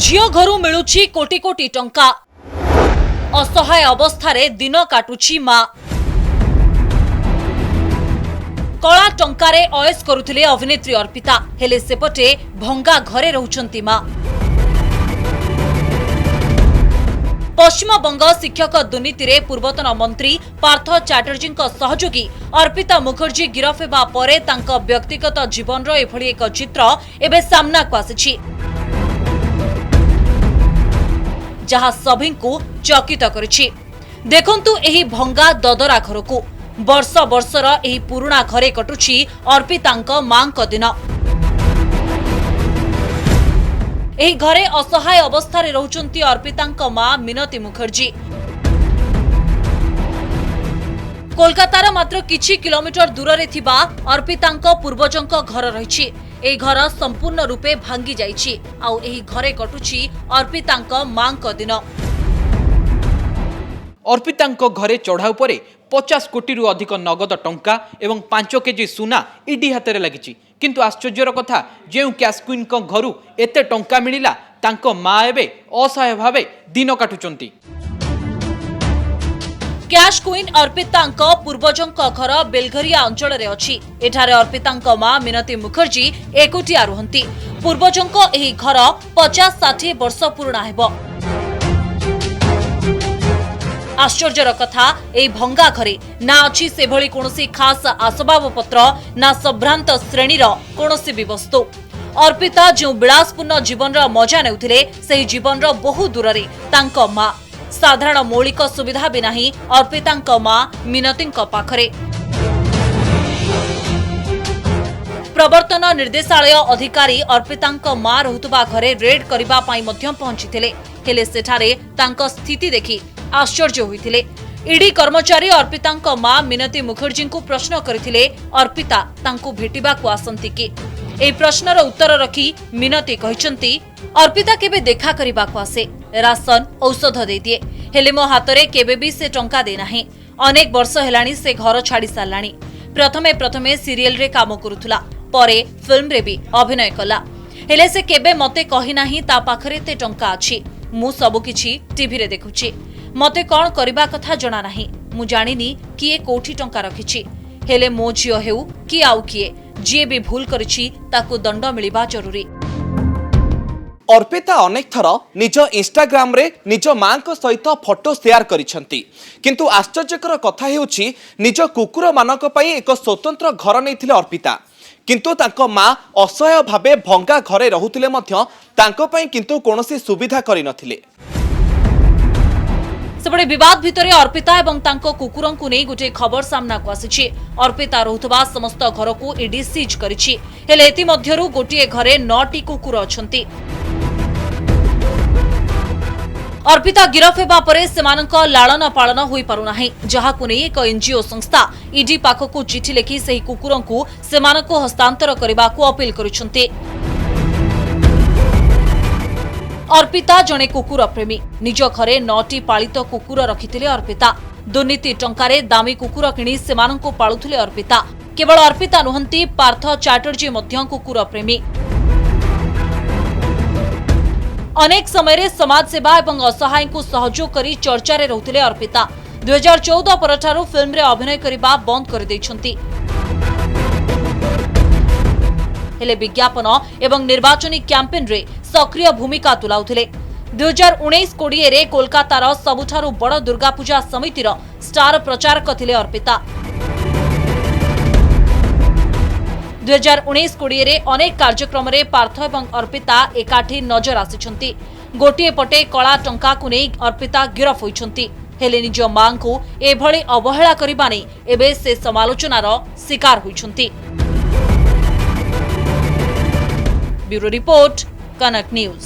झियो घरू मिलुची कोटी कोटी टंका असहाय अवस्थारे दिन काटुची मां कला टंकारे अयस करुथिले अभिनेत्री अर्पिता हेले सेपटे भंगा घरे रहुचंती मां। पश्चिमबंग शिक्षक दुर्नीति पूर्वतन मंत्री पार्थ चैटर्जी सहयोगी अर्पिता मुखर्जी गिरफ हेबा परे तांको व्यक्तिगत जीवन एभली एक चित्र एबे सामना को आसिछि जहाँ सभी को चकित करिछि। देखंतु एही भंगा ददरा घर को वर्ष वर्षर एही पुराना घरे कटुछि अर्पितांक मांक दिन। एही घरे असहाय अवस्था रहुचंती अर्पितांक मां मिनती मुखर्जी। कोलकातार मात्र किछि किलोमीटर दूर रे थिबा अर्पितांक पूर्वजंक घर रहिछि। एही घर संपूर्ण रूपे भांगी जाइछि आउ एही घरे कटुछि अर्पितांक मांक दिन। अर्पितांक घरे चढ़ाऊ परे 50 कोटी रु अधिक नगद टंका एवं 5 केजी सुना ईडी हाथ में लगी। किंतु आश्चर्यर कथा जो कैश क्वीन घरू एते टंका मिलिला तांको मां एबे असहाय भावे दिन काटुचंती। कैश क्वीन अर्पितांक पूर्वजंक घर बेलघरिया अंचल रे अछि। एठारे अर्पितांक मां मिनती मुखर्जी एकोटिया रुहंती। पूर्वजंक एही घर 50-60 वर्ष पुराना हेबो। आश्चर्यर कथा एही भंगा घरे ना अछि सेभली कोनोसी खास आसबाब पत्र ना संभ्रांत श्रेणीर कोनोसी भी वस्तु। अर्पिता जो विलासपूर्ण जीवन मजा नेउथिले सेही जीवन बहु दूर रे तांको मां साधारण मौलिक सुविधा भी नहीं अर्पितांक मां मिनतींक पाखरे। प्रवर्तन निर्देशालय अधिकारी अर्पितांक मां रहुतबा घरे रेड करिबा पई मध्य पहुंचीथिले हेले सेठारे तांक स्थिति देखि आश्चर्य होइथिले। ईडी कर्मचारी अर्पितांक मां मिनती मुखर्जी को प्रश्न करथिले अर्पिता तांको भेटिबा को आसंती कि ए प्रश्नर उत्तर रखी मिनती कहिसंती अर्पिता केबे देखा करिबा को आसे राशन औषध दे दिए हेले मो हातरे केबे भी से टंका दे नाही। अनेक वर्ष हेलानी से घर छाड़ी सारलानी। प्रथमे सीरियल रे काम करुथुला परे फिल्म रे भी अभिनय कला हेले से केबे मते कहि नाही ता पाखरे ते टंका अछि। मु सबु किछि टीवी रे देखुछि मते कोन करिबा कथा जणा नाही। मु जानिनी किए कोठी टंका रखिछि हेले मो झियो हेउ कि आउ किए जे भी भूल करिछि ताकू दंड मिलिबा जरूरी। अर्पिता अनेक थर निज इंस्टाग्राम रे निज मां को सहित फोटो शेयर करिसंती। किंतु आश्चर्यकर कथा हेउछि निज कुकुर मानक पई एक स्वतंत्र घर नैथिले अर्पिता। किंतु तांको मां असहाय भाबे भंगा घरे रहुथिले मध्य तांको पई किंतु कोनोसी सुविधा करि नथिले। सेपटे विवाद भितर अर्पिता एवं तांको कुकुरं को नहीं गोटे खबर सामना को आसिछि। अर्पिता रहुतबा समस्त घर को ईडी सीज करिछि हेले एति मध्यरु गोटिए घरे 9टी कुकुर अछंती। अर्पिता गिरफ हेबा परे सेमानक लालन पालन होई पारु नाही जहाकु नै एक एनजीओ संस्था ईडी पाखकु चिठी लेखि सही कुकुरं को सेमानक हस्तांतर करबा को अपील करिसंती। अर्पिता जणे कुकुर प्रेमी निज घरे 9टी पालित कुकुर रखिथिले अर्पिता। दुर्नीति टंकारे दामी कुकुर किणी सेमानंको पाळुथिले अर्पिता। केवल अर्पिता नुहंती पार्थ चैटर्जी मध्य कुकुर प्रेमी। अनेक समय समाज सेवा एवं असहाय को सहयोग करी चर्चा रे रहुथिले अर्पिता। 2014 परठारु फिल्म रे अभिनय करिबा बंद कर दैछंती हेले विज्ञापन एवं निर्वाचनी कैंपेन रे सक्रिय भूमिका तुलाउथिले। 2019-20 रे कोलकातार सबुठारु बड़ दुर्गा पूजा समितिर स्टार प्रचारक थिले अर्पिता। 2019-20 रे अनेक कार्यक्रम रे पार्थ एवं अर्पिता एकाठी नजर आसिछंती। गोटिए पटे कला टंका को नै अर्पिता गिरफ होइछंती हेले निज मां को एभली अवहेला करिबा नै एबे से समालोचनार शिकार होइछंती। ब्यूरो रिपोर्ट कनक न्यूज।